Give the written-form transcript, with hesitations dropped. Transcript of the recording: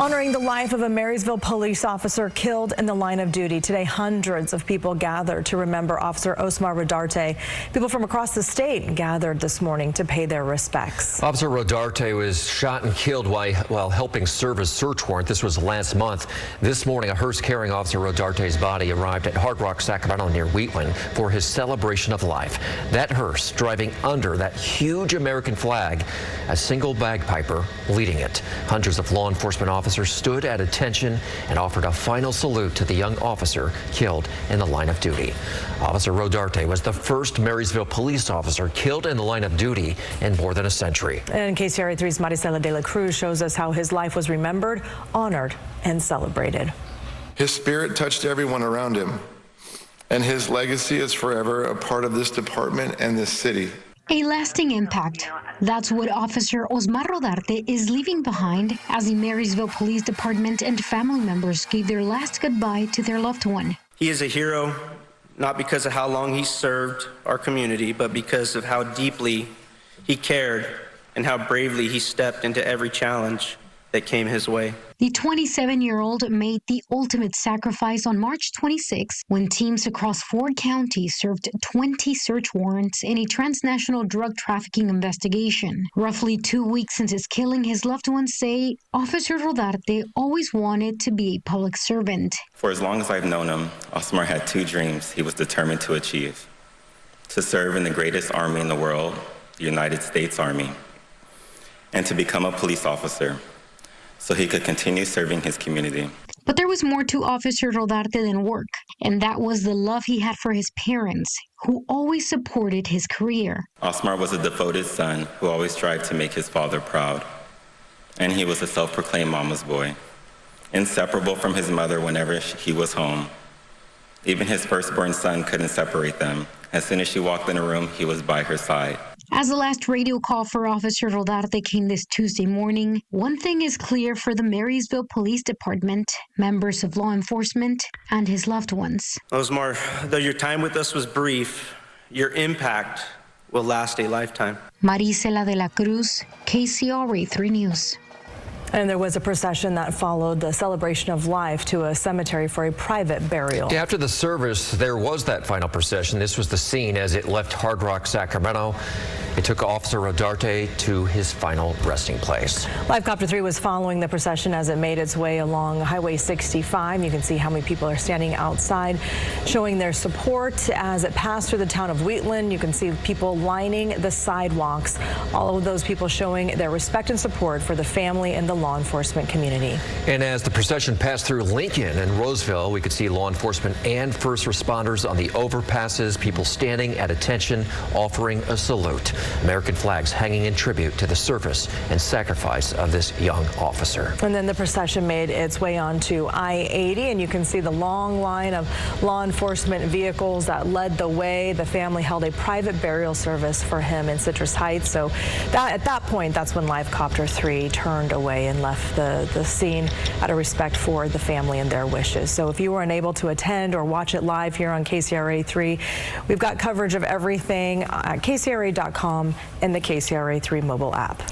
Honoring the life of a Marysville police officer killed in the line of duty. Today, hundreds of people gathered to remember Officer Osmar Rodarte. People from across the state gathered this morning to pay their respects. Officer Rodarte was shot and killed while helping serve a search warrant. This was last month. This morning, a hearse carrying Officer Rodarte's body arrived at Hard Rock, Sacramento near Wheatland for his celebration of life. That hearse driving under that huge American flag, a single bagpiper leading it. Hundreds of law enforcement officers stood at attention and offered a final salute to the young officer killed in the line of duty. Officer Rodarte was the first Marysville police officer killed in the line of duty in more than a century. And KCRA 3's Marisela de la Cruz shows us how his life was remembered, honored, and celebrated. His spirit touched everyone around him, and his legacy is forever a part of this department and this city. A lasting impact. That's what Officer Osmar Rodarte is leaving behind as the Marysville Police Department and family members gave their last goodbye to their loved one. He is a hero, not because of how long he served our community, but because of how deeply he cared and how bravely he stepped into every challenge that came his way. The 27-year-old made the ultimate sacrifice on March 26 when teams across 4 counties served 20 search warrants in a transnational drug trafficking investigation. Roughly 2 weeks since his killing, his loved ones say Officer Rodarte always wanted to be a public servant. For as long as I've known him, Osmar had 2 dreams he was determined to achieve: to serve in the greatest army in the world, the United States Army, and to become a police officer, so he could continue serving his community. But there was more to Officer Rodarte than work, and that was the love he had for his parents, who always supported his career. Osmar was a devoted son who always strived to make his father proud. And he was a self-proclaimed mama's boy, inseparable from his mother whenever he was home. Even his firstborn son couldn't separate them. As soon as she walked in a room, he was by her side. As the last radio call for Officer Rodarte came this Tuesday morning, one thing is clear for the Marysville Police Department, members of law enforcement, and his loved ones. Osmar, though your time with us was brief, your impact will last a lifetime. Marisela de la Cruz, KCRA 3 News. And there was a procession that followed the celebration of life to a cemetery for a private burial. After the service, there was that final procession. This was the scene as it left Hard Rock, Sacramento. It took Officer Rodarte to his final resting place. Live Copter 3 was following the procession as it made its way along Highway 65. You can see how many people are standing outside showing their support as it passed through the town of Wheatland. You can see people lining the sidewalks. All of those people showing their respect and support for the family and the law enforcement community. And as the procession passed through Lincoln and Roseville, we could see law enforcement and first responders on the overpasses, people standing at attention, offering a salute. American flags hanging in tribute to the service and sacrifice of this young officer. And then the procession made its way onto I-80, and you can see the long line of law enforcement vehicles that led the way. The family held a private burial service for him in Citrus Heights. So at that point, that's when Live Copter 3 turned away and left the scene out of respect for the family and their wishes. So if you were unable to attend or watch it live here on KCRA 3, we've got coverage of everything at KCRA.com and the KCRA 3 mobile app.